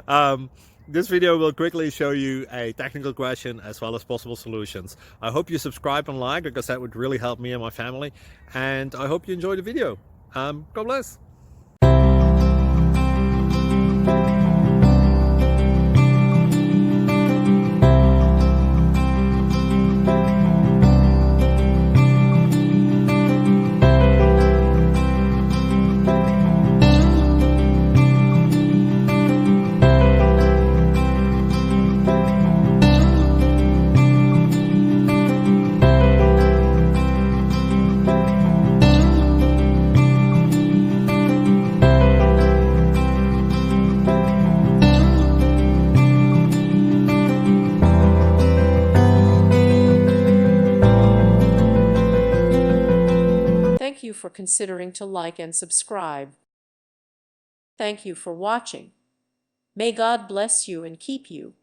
um, this video will quickly show you a technical question as well as possible solutions. I hope you subscribe and like, because that would really help me and my family. And I hope you enjoy the video. God bless. Thank you for considering to like and subscribe. Thank you for watching. May God bless you and keep you.